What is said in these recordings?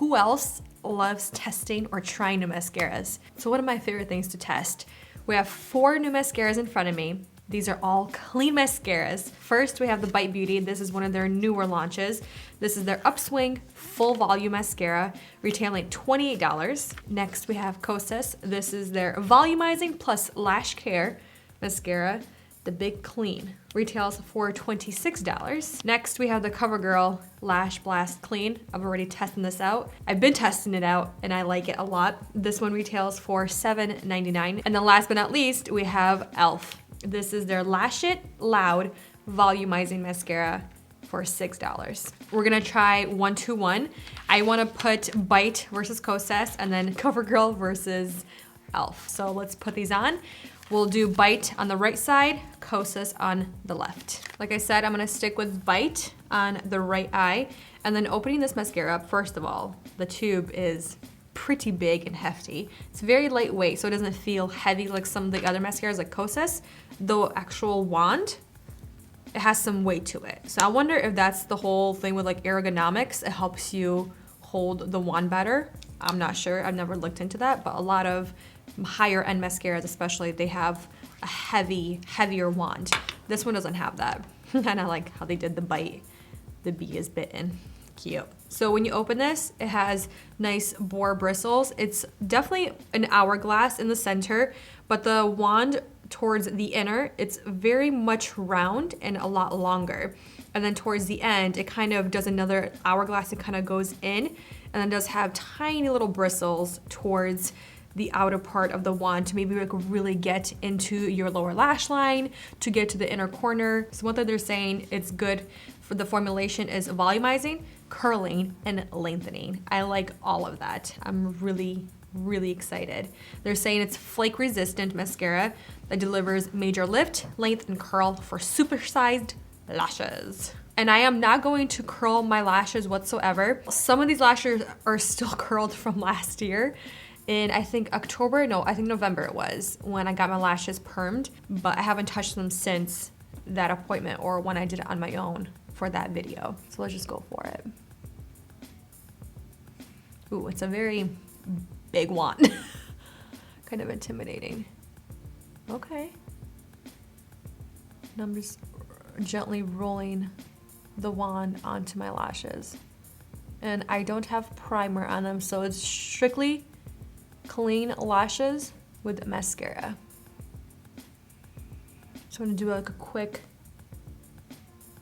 who else loves testing or trying new mascaras? So one of my favorite things to test. We have 4 new mascaras in front of me. These are all clean mascaras. First, we have the Bite Beauty. This is one of their newer launches. This is their Upswing Full Volume Mascara, retailing $28. Next, we have Kosas. This is their Volumizing Plus Lash Care Mascara, the Big Clean. Retails for $26. Next, we have the CoverGirl Lash Blast Clean. I've already tested this out. I've been testing it out and I like it a lot. This one retails for $7.99. And then last but not least, we have e.l.f. This is their Lash It Loud Volumizing Mascara for $6. We're gonna try 1-2-1. I wanna put Bite versus Kosas and then CoverGirl versus e.l.f. So let's put these on. We'll do Bite on the right side, Kosas on the left. Like I said, I'm gonna stick with Bite on the right eye. And then opening this mascara up, first of all, the tube is pretty big and hefty. It's very lightweight, so it doesn't feel heavy like some of the other mascaras like Kosas. The actual wand, it has some weight to it. So I wonder if that's the whole thing with like ergonomics. It helps you hold the wand better. I'm not sure, I've never looked into that, but a lot of higher end mascaras especially, they have a heavier wand. This one doesn't have that. And I like how they did the bite. The bee is bitten. Cute. So when you open this, it has nice boar bristles. It's definitely an hourglass in the center, but the wand towards the inner, it's very much round and a lot longer. And then towards the end, it kind of does another hourglass. It kind of goes in and then does have tiny little bristles towards the outer part of the wand to maybe like really get into your lower lash line, to get to the inner corner. So what they're saying, it's good for the formulation is volumizing, curling, and lengthening. I like all of that. I'm really excited. They're saying it's flake resistant mascara that delivers major lift, length, and curl for supersized lashes. And I am not going to curl my lashes whatsoever. Some of these lashes are still curled from last year. In I think November it was when I got my lashes permed, but I haven't touched them since that appointment or when I did it on my own for that video. So let's just go for it. Ooh, it's a very big wand. Kind of intimidating. Okay. And I'm just gently rolling the wand onto my lashes. And I don't have primer on them, so it's strictly clean lashes with mascara. So I'm gonna do like a quick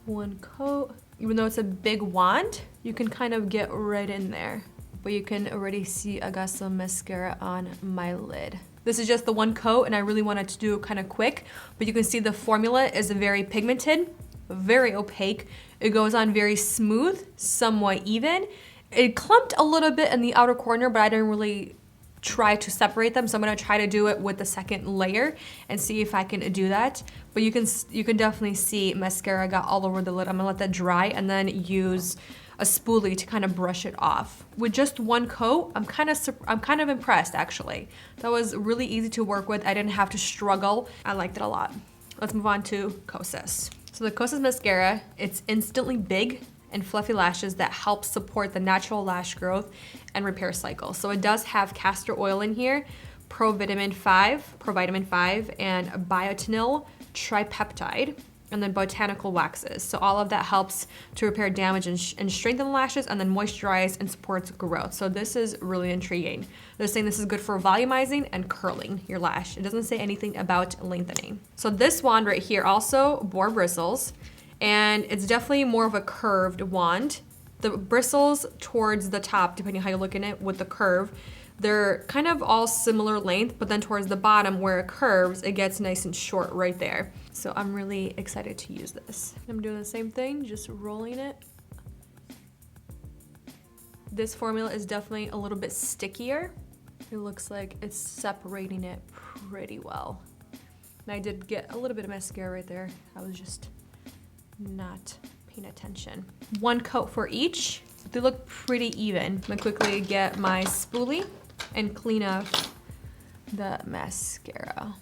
one coat. Even though it's a big wand, you can kind of get right in there. But you can already see I got some mascara on my lid. This is just the one coat and I really wanted to do it kind of quick, but you can see the formula is very pigmented, very opaque. It goes on very smooth, somewhat even. It clumped a little bit in the outer corner, but I didn't really try to separate them, so I'm gonna try to do it with the second layer and see if I can do that. But you can definitely see mascara got all over the lid. I'm gonna let that dry and then use a spoolie to kind of brush it off. With just one coat, I'm kind of impressed actually. That was really easy to work with. I didn't have to struggle. I liked it a lot. Let's move on to Kosas. So the Kosas mascara, it's instantly big and fluffy lashes that help support the natural lash growth and repair cycle. So it does have castor oil in here, provitamin 5, and biotinol tripeptide, and then botanical waxes. So all of that helps to repair damage and strengthen the lashes, and then moisturize and supports growth. So this is really intriguing. They're saying this is good for volumizing and curling your lash. It doesn't say anything about lengthening. So this wand right here also boar bristles, and it's definitely more of a curved wand. The bristles towards the top, depending on how you look at it with the curve, they're kind of all similar length, but then towards the bottom where it curves, it gets nice and short right there. So I'm really excited to use this. I'm doing the same thing, just rolling it. This formula is definitely a little bit stickier. It looks like it's separating it pretty well. And I did get a little bit of mascara right there. I was just not paying attention. One coat for each. They look pretty even. I'm gonna quickly get my spoolie and clean up the mascara.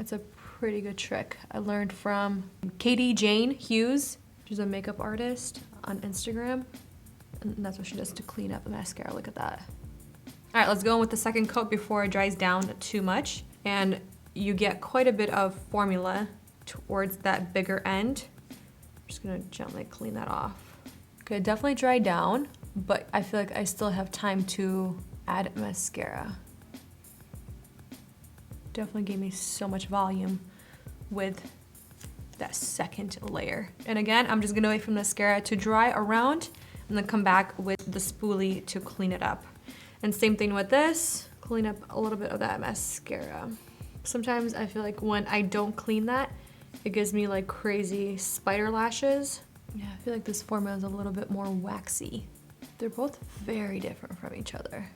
It's a pretty good trick I learned from Katie Jane Hughes. She's a makeup artist on Instagram. And that's what she does to clean up the mascara. Look at that. All right, let's go in with the second coat before it dries down too much. And you get quite a bit of formula towards that bigger end. I'm just gonna gently clean that off. Okay, definitely dry down, but I feel like I still have time to add mascara. Definitely gave me so much volume with that second layer. And again, I'm just gonna wait for the mascara to dry around and then come back with the spoolie to clean it up. And same thing with this, clean up a little bit of that mascara. Sometimes I feel like when I don't clean that, it gives me like crazy spider lashes. Yeah, I feel like this formula is a little bit more waxy. They're both very different from each other.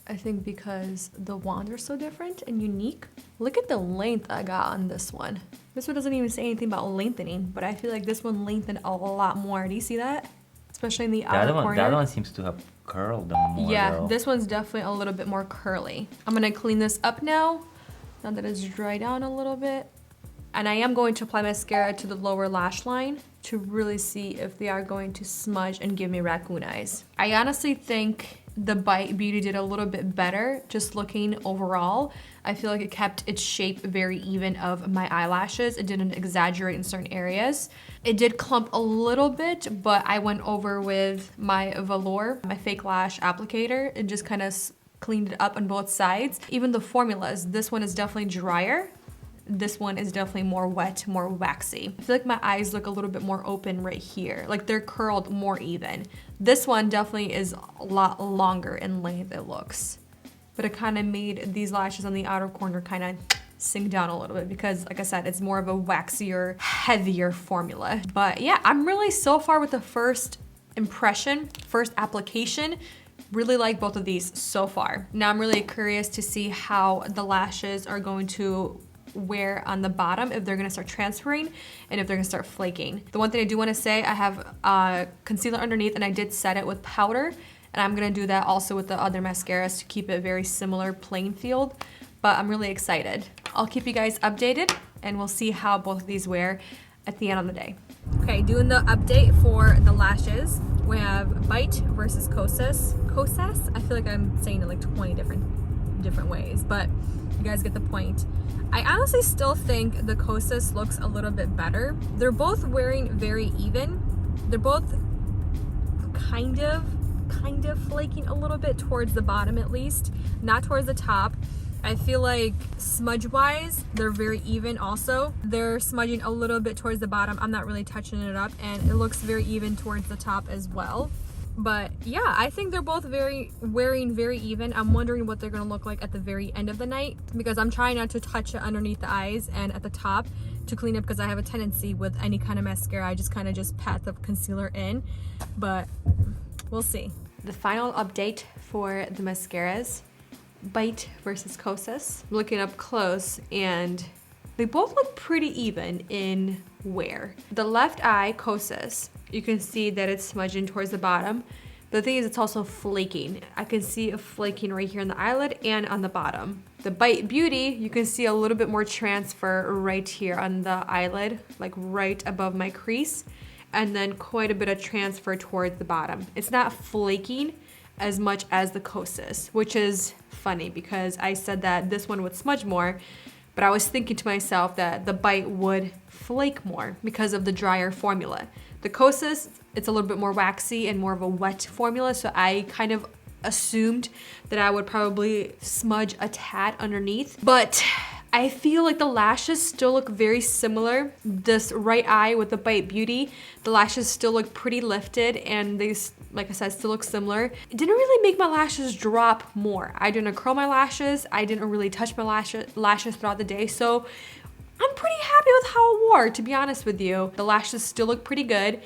I think because the wands are so different and unique. Look at the length I got on this one. This one doesn't even say anything about lengthening, but I feel like this one lengthened a lot more. Do you see that? Especially in the outer corner. The other one seems to have curled them more. Yeah, though. this one's definitely a little bit more curly. I'm gonna clean this up now that it's dried down a little bit. And I am going to apply mascara to the lower lash line to really see if they are going to smudge and give me raccoon eyes. I honestly think the Bite Beauty did a little bit better just looking overall. I feel like it kept its shape very even of my eyelashes. It didn't exaggerate in certain areas. It did clump a little bit, but I went over with my velour, my fake lash applicator, and just kind of cleaned it up on both sides. Even the formulas, this one is definitely drier. This one is definitely more wet, more waxy. I feel like my eyes look a little bit more open right here. Like they're curled more even. This one definitely is a lot longer in length, it looks. But it kind of made these lashes on the outer corner kind of sink down a little bit because, like I said, it's more of a waxier, heavier formula. But yeah, I'm really so far with the first impression, first application. Really like both of these so far. Now I'm really curious to see how the lashes are going to wear on the bottom, if they're gonna start transferring and if they're gonna start flaking. The one thing I do wanna say, I have concealer underneath and I did set it with powder, and I'm gonna do that also with the other mascaras to keep it very similar playing field, but I'm really excited. I'll keep you guys updated and we'll see how both of these wear at the end of the day. Okay, doing the update for the lashes. We have Bite versus Kosas. Kosas? I feel like I'm saying it like 20 different ways, but you guys get the point. I honestly still think the Kosas looks a little bit better. They're both wearing very even. They're both kind of flaking a little bit towards the bottom at least, not towards the top. I feel like smudge wise, they're very even also. They're smudging a little bit towards the bottom. I'm not really touching it up, and it looks very even towards the top as well. But yeah, I think they're both wearing very even. I'm wondering what they're gonna look like at the very end of the night because I'm trying not to touch it underneath the eyes and at the top to clean up because I have a tendency with any kind of mascara, I just kind of just pat the concealer in, but we'll see. The final update for the mascaras, Bite versus Kosas. Looking up close and they both look pretty even in wear. The left eye, Kosas, you can see that it's smudging towards the bottom. The thing is, it's also flaking. I can see a flaking right here on the eyelid and on the bottom. The Bite Beauty, you can see a little bit more transfer right here on the eyelid, like right above my crease, and then quite a bit of transfer towards the bottom. It's not flaking as much as the Kosas, which is funny because I said that this one would smudge more, but I was thinking to myself that the Bite would flake more because of the drier formula. The Kosas, it's a little bit more waxy and more of a wet formula, so I kind of assumed that I would probably smudge a tad underneath, but I feel like the lashes still look very similar. This right eye with the Bite Beauty, the lashes still look pretty lifted and they, like I said, still look similar. It didn't really make my lashes drop more. I didn't curl my lashes. I didn't really touch my lashes throughout the day. So I'm pretty happy with how it wore, to be honest with you. The lashes still look pretty good.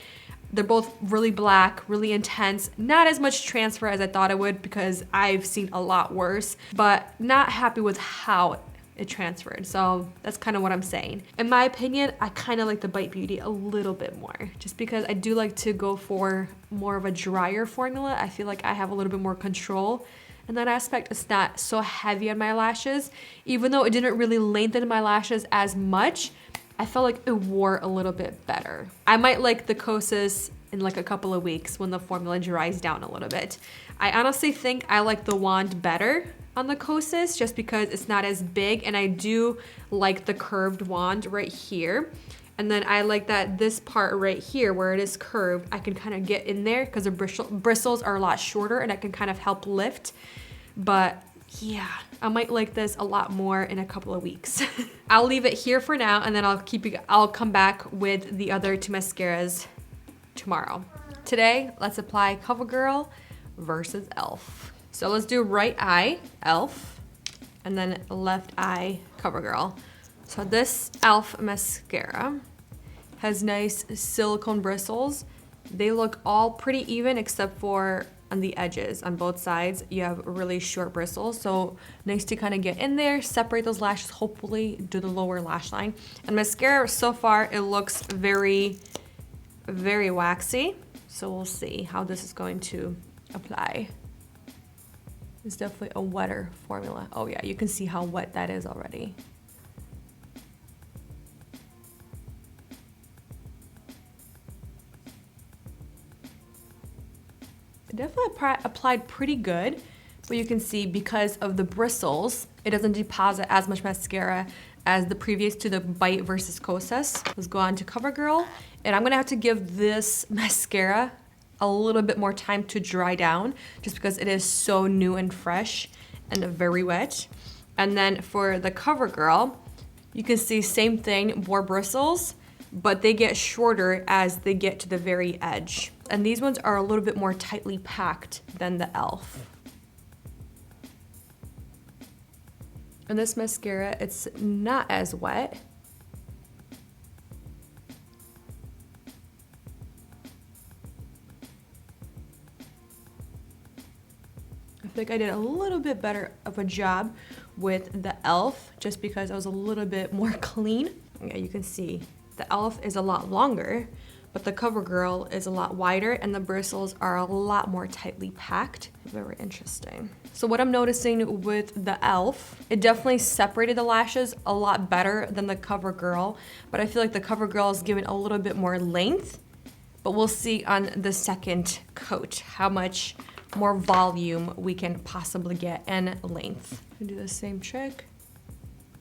They're both really black, really intense. Not as much transfer as I thought it would because I've seen a lot worse, but not happy with how it transferred. So that's kind of what I'm saying. In my opinion, I kind of like the Bite Beauty a little bit more just because I do like to go for more of a drier formula. I feel like I have a little bit more control in that aspect. It's not so heavy on my lashes. Even though it didn't really lengthen my lashes as much, I felt like it wore a little bit better. I might like the Kosas in like a couple of weeks when the formula dries down a little bit. I honestly think I like the wand better on the Kosas just because it's not as big, and I do like the curved wand right here. And then I like that this part right here where it is curved, I can kind of get in there because the bristles are a lot shorter and I can kind of help lift. But yeah, I might like this a lot more in a couple of weeks. I'll leave it here for now, and then I'll come back with the other two mascaras tomorrow. Today, let's apply CoverGirl versus e.l.f. So let's do right eye, e.l.f., and then left eye, CoverGirl. So this e.l.f. mascara has nice silicone bristles. They look all pretty even except for on the edges. On both sides, you have really short bristles. So nice to kind of get in there, separate those lashes, hopefully do the lower lash line. And mascara, so far, it looks very, very waxy. So we'll see how this is going to apply. It's definitely a wetter formula. Oh yeah, you can see how wet that is already. It definitely applied pretty good, but you can see because of the bristles, it doesn't deposit as much mascara as the previous to the Bite versus Kosas. Let's go on to CoverGirl, and I'm gonna have to give this mascara a little bit more time to dry down just because it is so new and fresh and very wet. And then for the CoverGirl, you can see same thing, more bristles, but they get shorter as they get to the very edge. And these ones are a little bit more tightly packed than the e.l.f. And this mascara, it's not as wet. I feel like I did a little bit better of a job with the e.l.f. just because I was a little bit more clean. Yeah, you can see the e.l.f. is a lot longer, but the CoverGirl is a lot wider and the bristles are a lot more tightly packed. Very interesting. So what I'm noticing with the e.l.f., it definitely separated the lashes a lot better than the CoverGirl, but I feel like the CoverGirl is given a little bit more length, but we'll see on the second coat how much more volume we can possibly get and length. Do the same trick.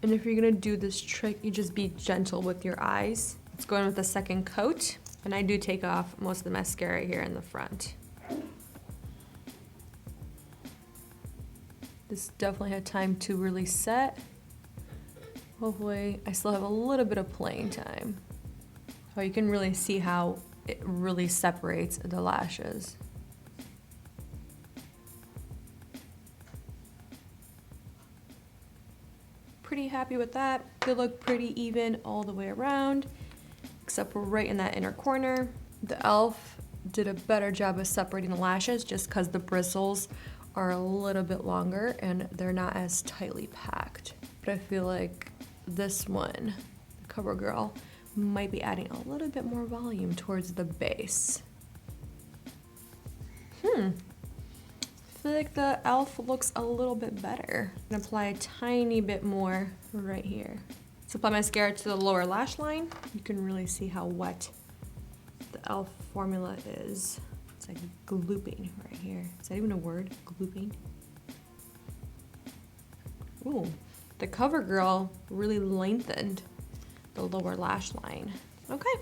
And if you're gonna do this trick, you just be gentle with your eyes. Let's go in with the second coat. And I do take off most of the mascara here in the front. This definitely had time to really set. Hopefully, I still have a little bit of playing time. So you can really see how it really separates the lashes. Pretty happy with that. They look pretty even all the way around, except for right in that inner corner. The e.l.f. did a better job of separating the lashes just because the bristles are a little bit longer and they're not as tightly packed. But I feel like this one, the CoverGirl, might be adding a little bit more volume towards the base. I feel like the e.l.f. looks a little bit better. I'm gonna apply a tiny bit more right here. So apply mascara to the lower lash line. You can really see how wet the e.l.f. formula is. It's like glooping right here. Is that even a word? Glooping? Ooh, the CoverGirl really lengthened the lower lash line. Okay,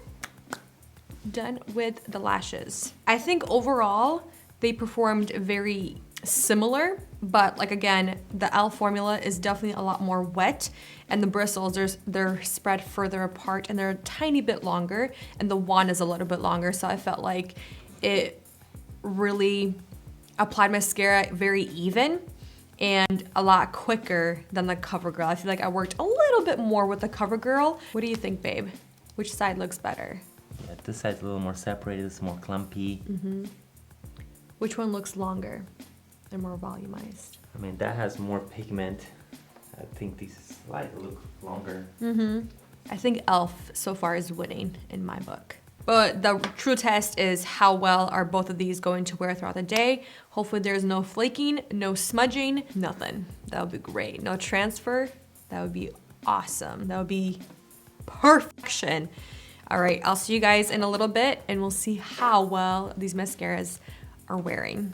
done with the lashes. I think overall, they performed very similar, but like again, the e.l.f. formula is definitely a lot more wet, and the bristles, they're spread further apart and they're a tiny bit longer, and the wand is a little bit longer, so I felt like it really applied mascara very even and a lot quicker than the CoverGirl. I feel like I worked a little bit more with the CoverGirl. What do you think, babe? Which side looks better? Yeah, this side's a little more separated, it's more clumpy. Which one looks longer and more volumized? I mean, that has more pigment. I think these slides look longer. I think e.l.f. so far is winning in my book. But the true test is how well are both of these going to wear throughout the day. Hopefully there's no flaking, no smudging, nothing. That would be great. No transfer, that would be awesome. That would be perfection. All right, I'll see you guys in a little bit and we'll see how well these mascaras are wearing.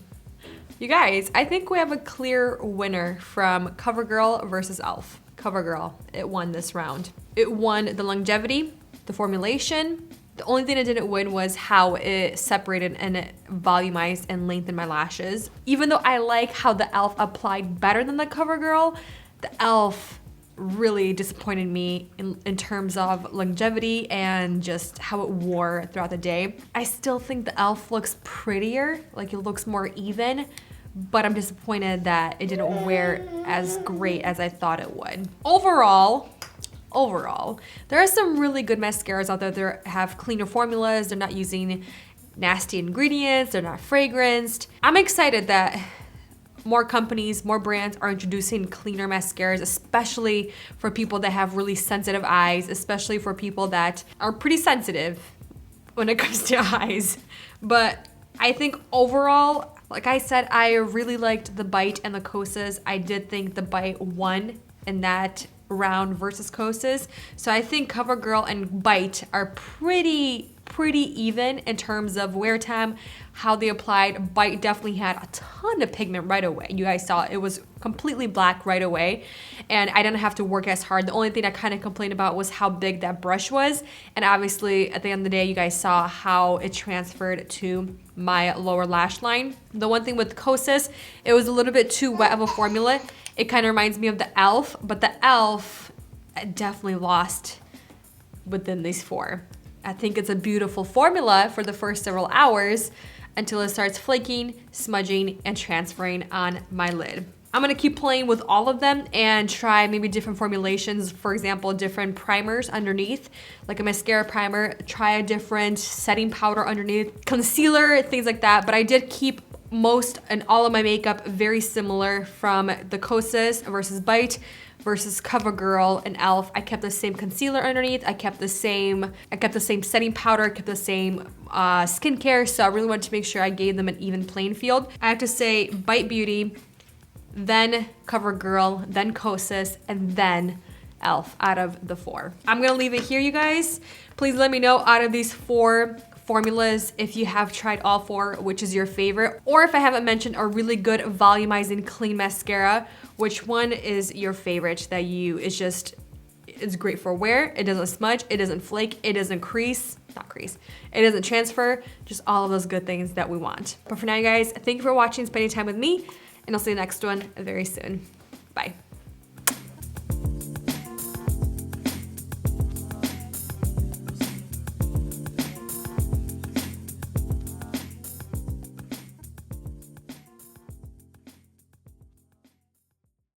You guys, I think we have a clear winner from CoverGirl versus e.l.f. CoverGirl, it won this round. It won the longevity, the formulation. The only thing it didn't win was how it separated and it volumized and lengthened my lashes. Even though I like how the e.l.f. applied better than the CoverGirl, the e.l.f. really disappointed me in terms of longevity and just how it wore throughout the day. I still think the e.l.f. looks prettier, like it looks more even, but I'm disappointed that it didn't wear as great as I thought it would. Overall, there are some really good mascaras out there that have cleaner formulas. They're not using nasty ingredients. They're not fragranced. I'm excited that more companies, more brands are introducing cleaner mascaras, especially for people that have really sensitive eyes, especially for people that are pretty sensitive when it comes to eyes. But I think overall, like I said, I really liked the Bite and the Kosas. I did think the Bite won in that round versus Kosas. So I think CoverGirl and Bite are pretty even in terms of wear time, how they applied. Bite definitely had a ton of pigment right away. You guys saw it was completely black right away, and I didn't have to work as hard. The only thing I kind of complained about was how big that brush was, and obviously at the end of the day, you guys saw how it transferred to my lower lash line. The one thing with Kosas, it was a little bit too wet of a formula. It kind of reminds me of the e.l.f., but the e.l.f. definitely lost within these four. I think it's a beautiful formula for the first several hours until it starts flaking, smudging, and transferring on my lid. I'm gonna keep playing with all of them and try maybe different formulations. For example, different primers underneath, like a mascara primer, try a different setting powder underneath, concealer, things like that. But I did keep most and all of my makeup very similar from the Kosas versus Bite versus CoverGirl and e.l.f. I kept the same concealer underneath. I kept the same setting powder, kept the same skincare. So I really wanted to make sure I gave them an even playing field. I have to say Bite Beauty, then CoverGirl, then Kosas, and then e.l.f. out of the four. I'm gonna leave it here, you guys. Please let me know out of these four formulas if you have tried all four, which is your favorite, or if I haven't mentioned a really good volumizing clean mascara, which one is your favorite that it's great for wear, it doesn't smudge, it doesn't flake, it doesn't it doesn't transfer, just all of those good things that we want. But for now, you guys, thank you for watching, spending time with me, and I'll see you next one very soon. Bye.